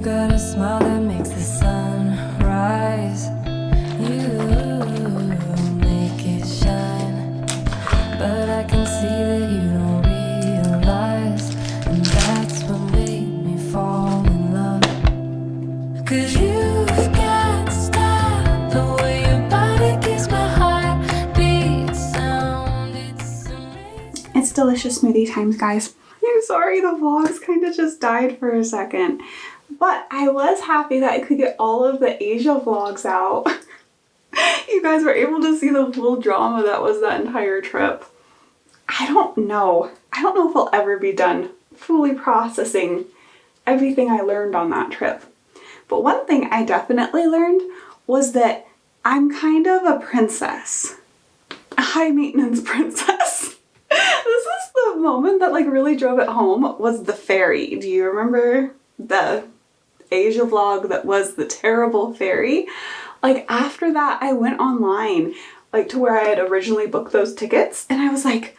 got a smile that makes the sun rise. You make it shine, but I can see that you don't realize, and that's what made me fall in love. 'Cause you've got style, the way your body keeps my heart beat sound. It's amazing. It's delicious smoothie times, guys. I'm sorry the vlogs kind of just died for a second, but I was happy that I could get all of the Asia vlogs out. You guys were able to see the full drama that was that entire trip. I don't know if I'll ever be done fully processing everything I learned on that trip. But one thing I definitely learned was that I'm kind of a princess. A high maintenance princess. This is the moment that like really drove it home, was the ferry. Do you remember the Asia vlog that was the terrible ferry? Like after that I went online like to where I had originally booked those tickets, and I was like,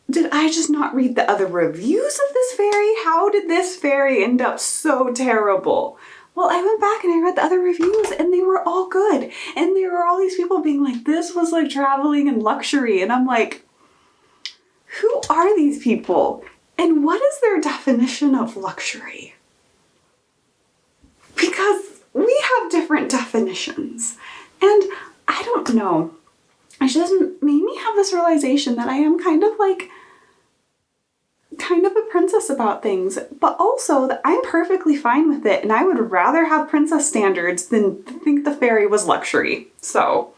did I just not read the other reviews of this ferry? How did this ferry end up so terrible? Well, I went back and I read the other reviews and they were all good. And there were all these people being like, this was like traveling in luxury. And I'm like, who are these people? And what is their definition of luxury? Because we have different definitions. And I don't know. It just made me have this realization that I am kind of a princess about things, but also that I'm perfectly fine with it, and I would rather have princess standards than think the ferry was luxury. So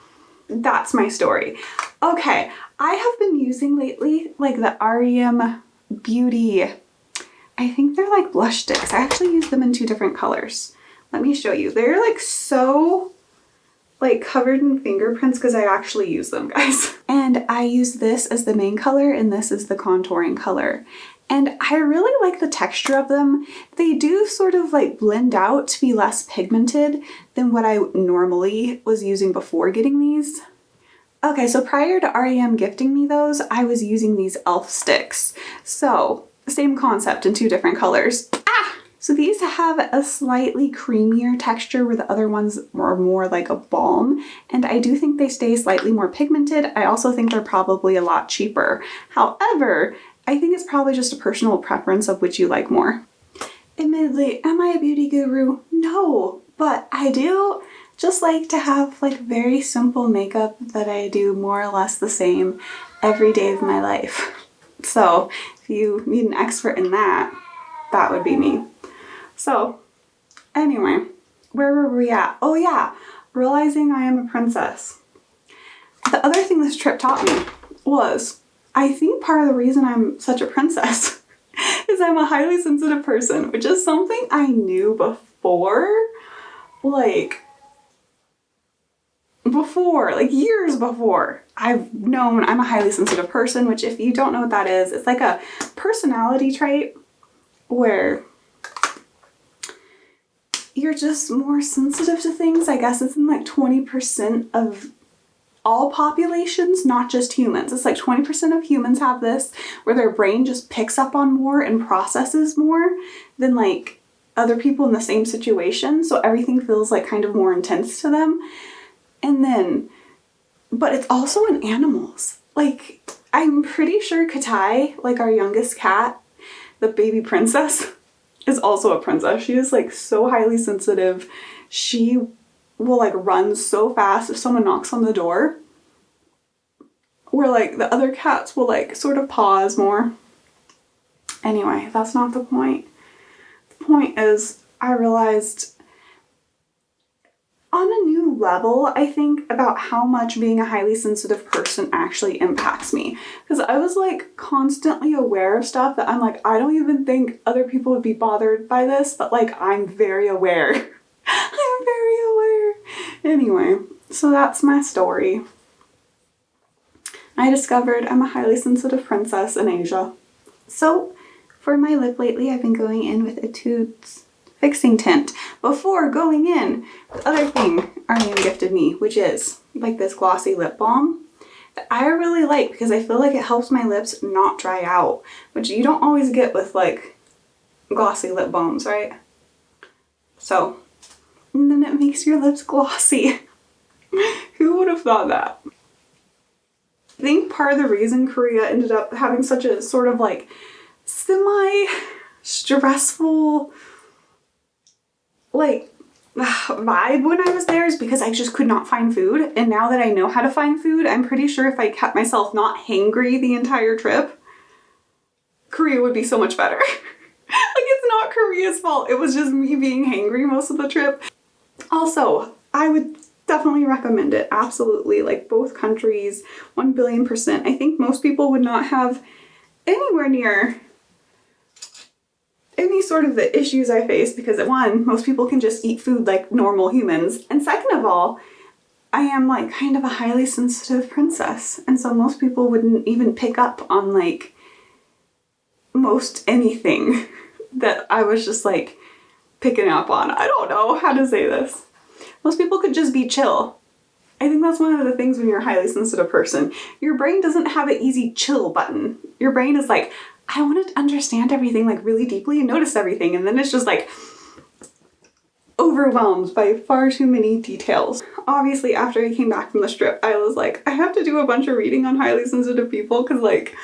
that's my story. Okay, I have been using lately like the REM Beauty, I think they're like blush sticks. I actually use them in 2 different colors. Let me show you. They're like so like covered in fingerprints because I actually use them, guys. And I use this as the main color and this is the contouring color. And I really like the texture of them. They do sort of like blend out to be less pigmented than what I normally was using before getting these. Okay, so prior to REM gifting me those, I was using these e.l.f. sticks. So, same concept in 2 different colors. So these have a slightly creamier texture where the other ones are more like a balm, and I do think they stay slightly more pigmented. I also think they're probably a lot cheaper. However, I think it's probably just a personal preference of which you like more. Admittedly, am I a beauty guru? No, but I do just like to have like very simple makeup that I do more or less the same every day of my life. So if you need an expert in that, that would be me. So anyway, where were we at? Oh yeah, realizing I am a princess. The other thing this trip taught me was, I think part of the reason I'm such a princess is I'm a highly sensitive person, which is something I knew before, like years before. I've known I'm a highly sensitive person, which if you don't know what that is, it's like a personality trait where you're just more sensitive to things. I guess it's in like 20% of all populations, not just humans. It's like 20% of humans have this, where their brain just picks up on more and processes more than like other people in the same situation. So everything feels like kind of more intense to them. And then, but it's also in animals. Like, I'm pretty sure Katai, like our youngest cat, the baby princess, is also a princess. She is like so highly sensitive. She will like run so fast if someone knocks on the door, where like the other cats will like sort of pause more. Anyway, that's not the point. The point is I realized on a new level, I think, about how much being a highly sensitive person actually impacts me. Because I was like constantly aware of stuff that I'm like, I don't even think other people would be bothered by this, but like I'm very aware. I'm very aware. Anyway, so that's my story. I discovered I'm a highly sensitive princess in Asia. So for my lip lately, I've been going in with Etude's fixing tint before going in. The other thing Arlene gifted me, which is like this glossy lip balm that I really like because I feel like it helps my lips not dry out, which you don't always get with like glossy lip balms, right? So, and then it makes your lips glossy. Who would have thought that? I think part of the reason Korea ended up having such a sort of like semi-stressful like vibe when I was there is because I just could not find food. And now that I know how to find food, I'm pretty sure if I kept myself not hangry the entire trip, Korea would be so much better. Like, it's not Korea's fault. It was just me being hangry most of the trip. Also, I would definitely recommend it. Absolutely. Like, both countries, 1 billion %. I think most people would not have anywhere near any sort of the issues I face because, one, most people can just eat food like normal humans. And second of all, I am like kind of a highly sensitive princess. And so most people wouldn't even pick up on like most anything that I was just like picking up on. I don't know how to say this. Most people could just be chill. I think that's one of the things when you're a highly sensitive person. Your brain doesn't have an easy chill button. Your brain is like, I want to understand everything like really deeply and notice everything. And then it's just like overwhelmed by far too many details. Obviously, after I came back from the trip, I was like, I have to do a bunch of reading on highly sensitive people because like,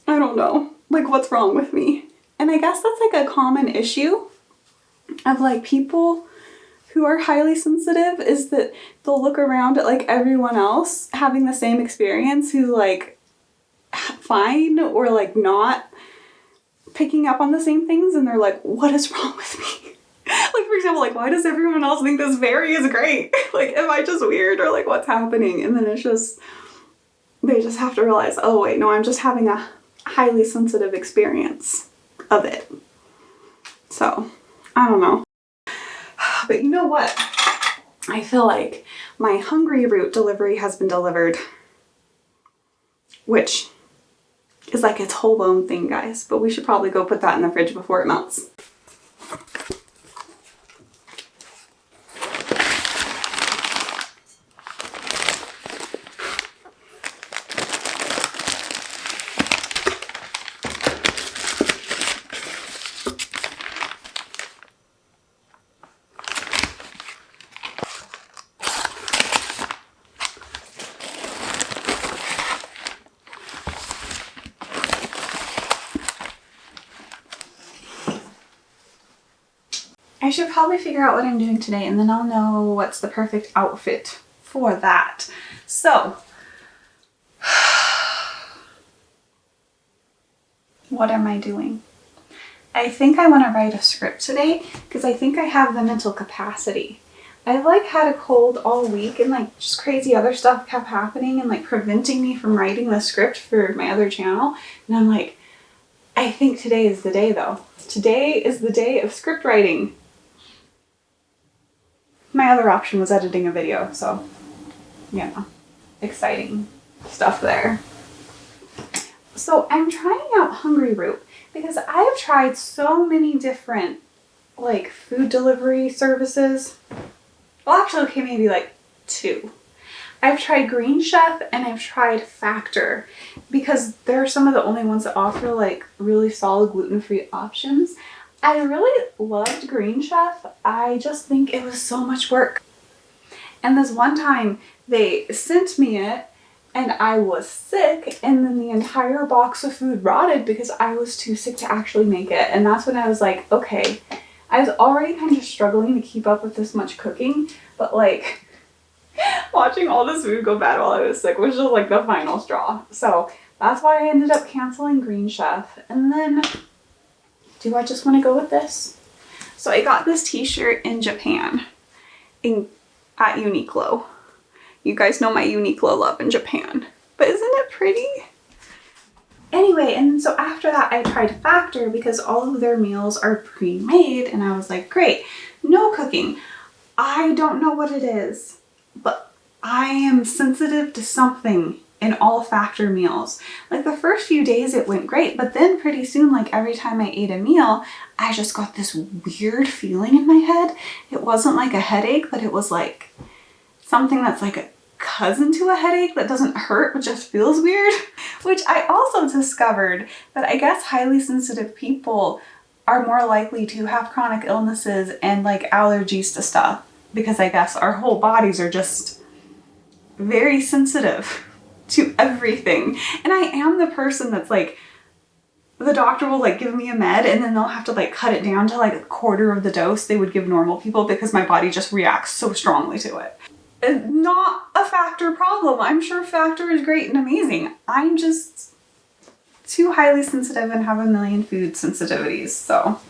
I don't know, like what's wrong with me? And I guess that's like a common issue of like people who are highly sensitive is that they'll look around at like everyone else having the same experience who's like fine or like not picking up on the same things, and they're like, what is wrong with me? Like, for example, like, why does everyone else think this fairy is great? Like, am I just weird or like what's happening? And then it's just, they just have to realize, oh wait, no, I'm just having a highly sensitive experience of it. So, I don't know. But you know what? I feel like my hungry root delivery has been delivered, which is like its whole own thing, guys. But we should probably go put that in the fridge before it melts. I should probably figure out what I'm doing today and then I'll know what's the perfect outfit for that. So, what am I doing? I think I want to write a script today because I think I have the mental capacity. I've like had a cold all week and like just crazy other stuff kept happening and like preventing me from writing the script for my other channel. And I'm like, I think today is the day though. Today is the day of script writing. My other option was editing a video, so yeah, exciting stuff there. So I'm trying out Hungry Root because I have tried so many different like food delivery services. Well, actually, okay, maybe like 2. I've tried Green Chef and I've tried Factor because they're some of the only ones that offer like really solid gluten-free options. I really loved Green Chef. I just think it was so much work. And this one time they sent me it and I was sick and then the entire box of food rotted because I was too sick to actually make it. And that's when I was like, okay, I was already kind of struggling to keep up with this much cooking, but like watching all this food go bad while I was sick was just like the final straw. So that's why I ended up canceling Green Chef. And then do I just want to go with this? So I got this t-shirt in Japan at Uniqlo. You guys know my Uniqlo love in Japan. But isn't it pretty? Anyway, and so after that I tried Factor because all of their meals are pre-made and I was like, great, no cooking. I don't know what it is, but I am sensitive to something in all Factor meals. Like the first few days it went great, but then pretty soon, like every time I ate a meal, I just got this weird feeling in my head. It wasn't like a headache, but it was like something that's like a cousin to a headache that doesn't hurt, but just feels weird. Which I also discovered that I guess highly sensitive people are more likely to have chronic illnesses and like allergies to stuff, because I guess our whole bodies are just very sensitive to everything. And I am the person that's like, the doctor will like give me a med and then they'll have to like cut it down to like a quarter of the dose they would give normal people because my body just reacts so strongly to it. It's not a Factor problem. I'm sure Factor is great and amazing. I'm just too highly sensitive and have a million food sensitivities. So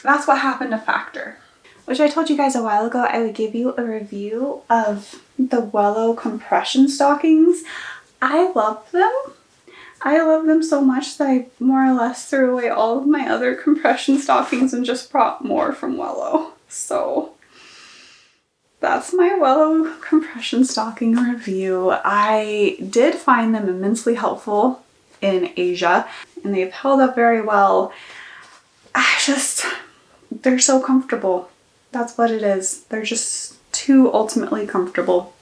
that's what happened to Factor. Which I told you guys a while ago I would give you a review of the Wello compression stockings. I love them. I love them so much that I more or less threw away all of my other compression stockings and just brought more from Wello. So that's my Wello compression stocking review. I did find them immensely helpful in Asia and they've held up very well. They're so comfortable. That's what it is. They're just too ultimately comfortable.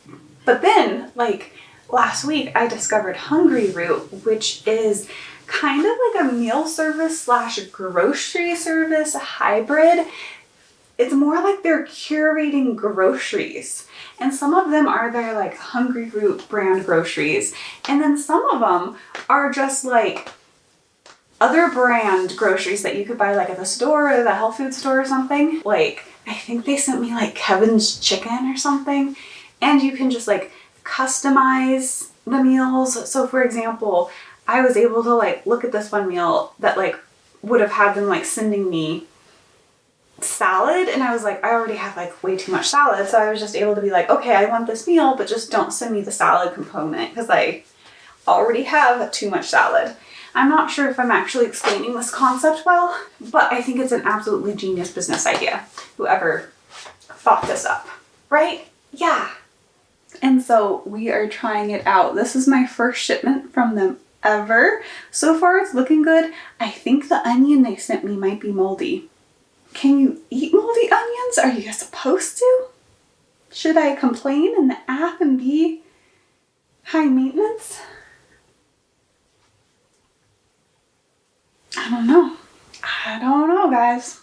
But then, like, last week I discovered Hungry Root, which is kind of like a meal service slash grocery service hybrid. It's more like they're curating groceries. And some of them are their like Hungry Root brand groceries. And then some of them are just like other brand groceries that you could buy like at the store or the health food store or something. Like, I think they sent me like Kevin's Chicken or something. And you can just like customize the meals. So for example, I was able to like look at this one meal that like would have had them like sending me salad, and I was like, I already have like way too much salad, so I was just able to be like, okay, I want this meal, but just don't send me the salad component because I already have too much salad. I'm not sure if I'm actually explaining this concept well, but I think it's an absolutely genius business idea. Whoever thought this up, right? Yeah. And so we are trying it out. This is my first shipment from them ever. So far it's looking good. I think the onion they sent me might be moldy. Can you eat moldy onions? Are you supposed to? Should I complain in the app and be high maintenance? I don't know, guys.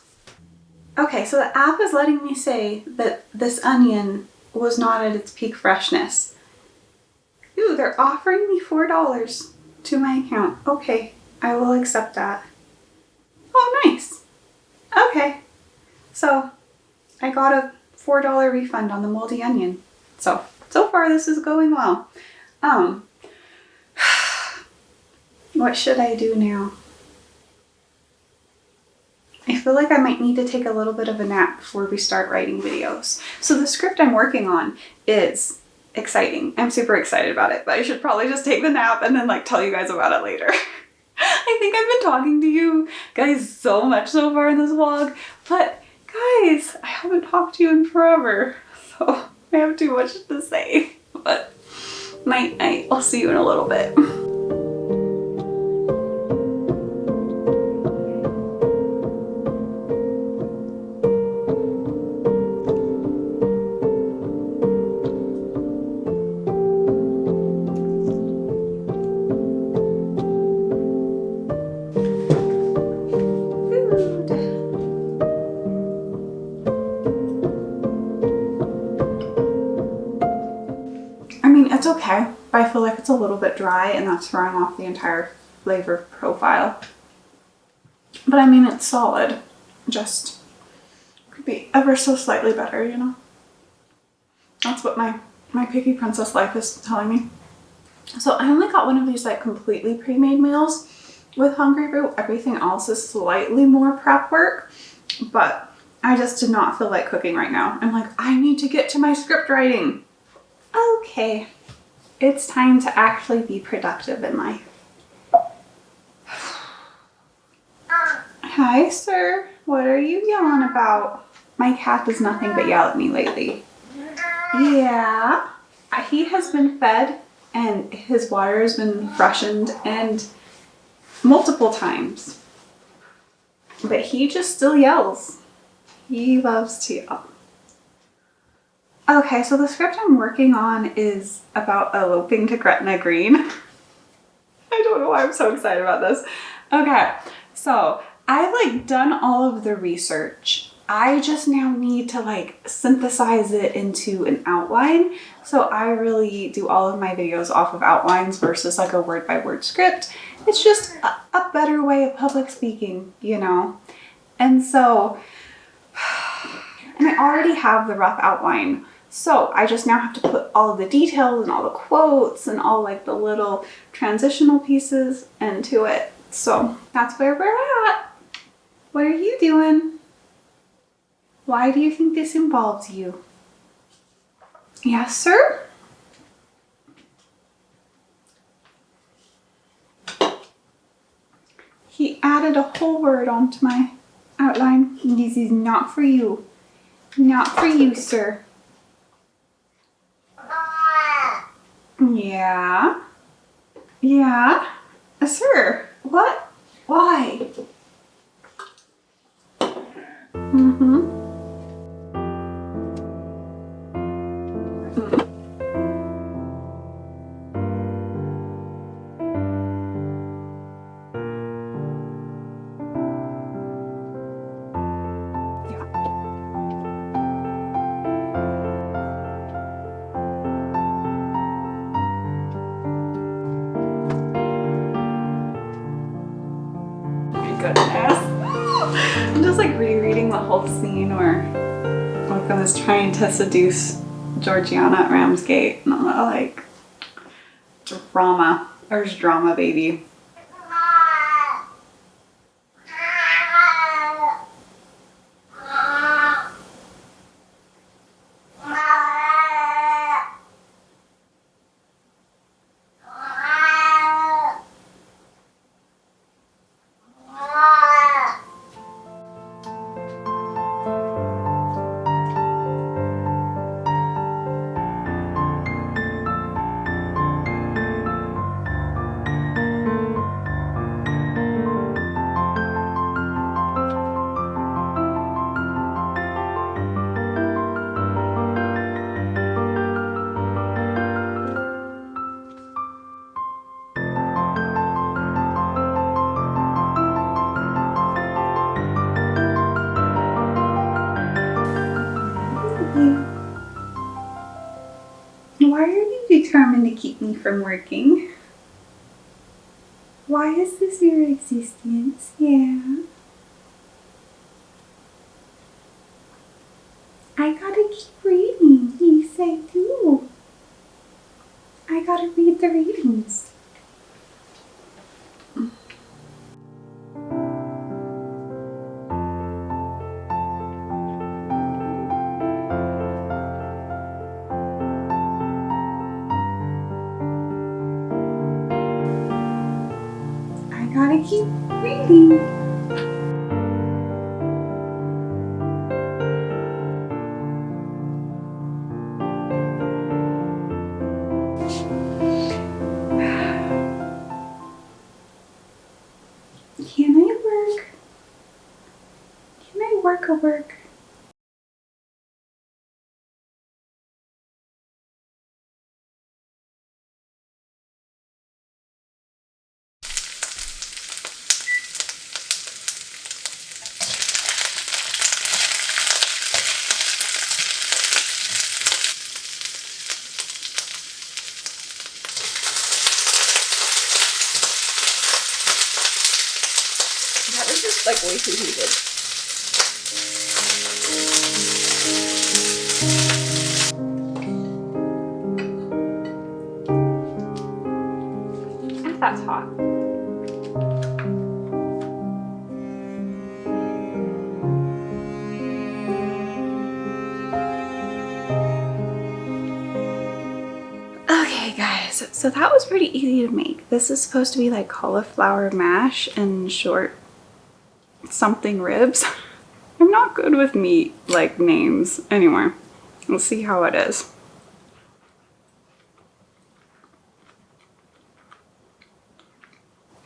Okay, so the app is letting me say that this onion was not at its peak freshness. Ooh, they're offering me $4 to my account. Okay, I will accept that. Oh, nice. Okay, so I got a $4 refund on the moldy onion. So far this is going well. What should I do now? I feel like I might need to take a little bit of a nap before we start writing videos. So the script I'm working on is exciting. I'm super excited about it, but I should probably just take the nap and then like tell you guys about it later. I think I've been talking to you guys so much so far in this vlog, but guys, I haven't talked to you in forever, so I have too much to say. But night night, I'll see you in a little bit. It's okay, but I feel like it's a little bit dry and that's throwing off the entire flavor profile. But I mean, it's solid. Just could be ever so slightly better, you know? That's what my picky princess life is telling me. So I only got one of these like completely pre-made meals with Hungry Root. Everything else is slightly more prep work, but I just did not feel like cooking right now. I'm like, I need to get to my script writing. Okay, it's time to actually be productive in life. Hi, sir. What are you yelling about? My cat does nothing but yell at me lately. Yeah, he has been fed and his water has been freshened and multiple times. But he just still yells. He loves to yell. Okay, so the script I'm working on is about eloping to Gretna Green. I don't know why I'm so excited about this. Okay, so I've like done all of the research. I just now need to like synthesize it into an outline. So I really do all of my videos off of outlines versus like a word by word script. It's just a better way of public speaking, you know? And so, and I already have the rough outline. So I just now have to put all of the details and all the quotes and all like the little transitional pieces into it. So that's where we're at. What are you doing? Why do you think this involves you? Yes, sir? He added a whole word onto my outline. This is not for you. Not for you, sir. Yeah. Yeah. Sir, what? Why? Mm-hmm. Goodness. I'm just like rereading the whole scene where Wickham is trying to seduce Georgiana at Ramsgate, and I'm like, drama. There's drama, baby. Why are you determined to keep me from working? Why is this your existence? Yeah. I gotta keep reading. Yes, I do. I gotta read the readings. I gotta keep reading. Can I work? Can I work a work? That was just like way too heated. That's hot. Okay guys, so that was pretty easy to make. This is supposed to be like cauliflower mash and short something ribs. I'm not good with meat like names. Anyway, we'll see how it is.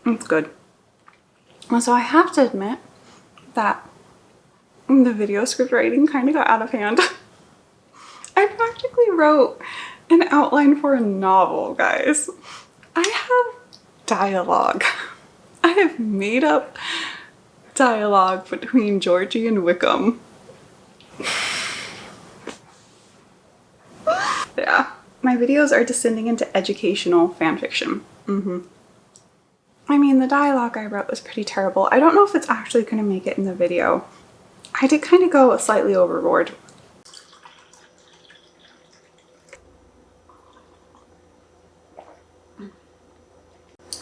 It's good. So I have to admit that the video script writing kind of got out of hand. I practically wrote an outline for a novel, guys. I have dialogue. I have made up dialogue between Georgie and Wickham. Yeah, my videos are descending into educational fanfiction. I mean, the dialogue I wrote was pretty terrible. I don't know if it's actually going to make it in the video. I did kind of go slightly overboard.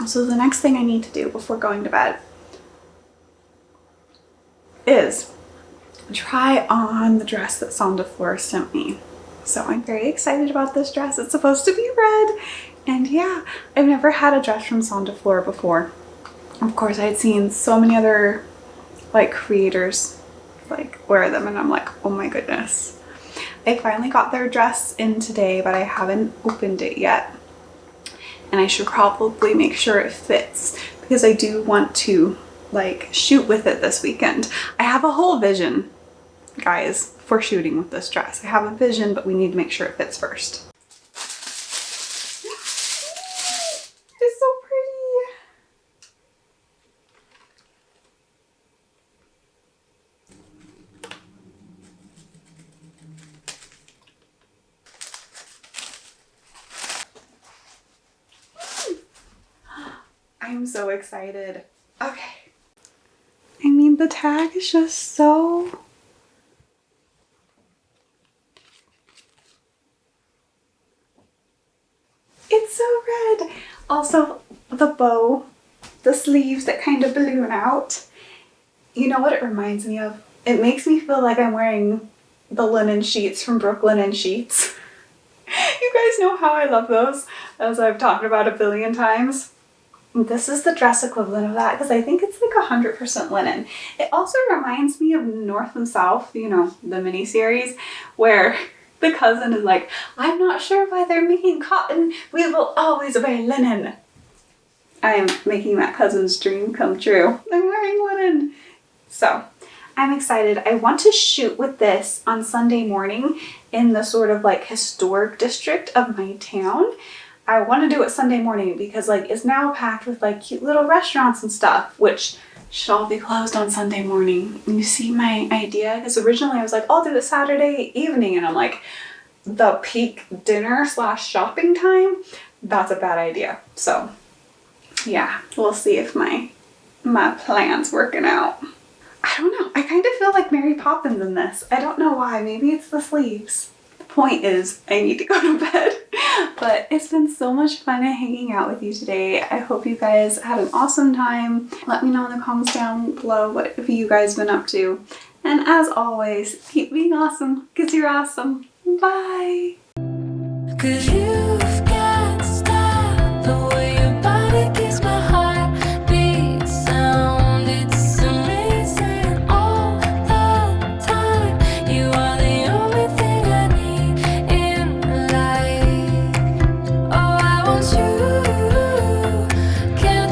So the next thing I need to do before going to bed is try on the dress that Sondaflor sent me. So I'm very excited about this dress. It's supposed to be red. And yeah, I've never had a dress from Sondaflor before. Of course, I had seen so many other like creators like wear them and I'm like, oh my goodness. I finally got their dress in today, but I haven't opened it yet. And I should probably make sure it fits because I do want to like shoot with it this weekend. I have a whole vision, guys, for shooting with this dress. I have a vision, but we need to make sure it fits first. It's so pretty. I'm so excited. Okay. I mean, the tag is just so... It's so red. Also, the bow, the sleeves that kind of balloon out. You know what it reminds me of? It makes me feel like I'm wearing the linen sheets from Brooklyn and Sheets. You guys know how I love those, as I've talked about a billion times. This is the dress equivalent of that because I think it's like 100% linen. It also reminds me of North and South, you know, the miniseries, where the cousin is like, I'm not sure why they're making cotton. We will always wear linen. I am making that cousin's dream come true. I'm wearing linen. So I'm excited. I want to shoot with this on Sunday morning in the sort of like historic district of my town. I want to do it Sunday morning because like it's now packed with like cute little restaurants and stuff, which should all be closed on Sunday morning. You see my idea? Because originally I was like, I'll do it Saturday evening, and I'm like, the peak dinner / shopping time, that's a bad idea. So yeah, we'll see if my plan's working out. I don't know. I kind of feel like Mary Poppins in this. I don't know why. Maybe it's the sleeves. The point is, I need to go to bed. But it's been so much fun hanging out with you today. I hope you guys had an awesome time. Let me know in the comments down below what have you guys been up to. And as always, keep being awesome because you're awesome. Bye. 'Cause you've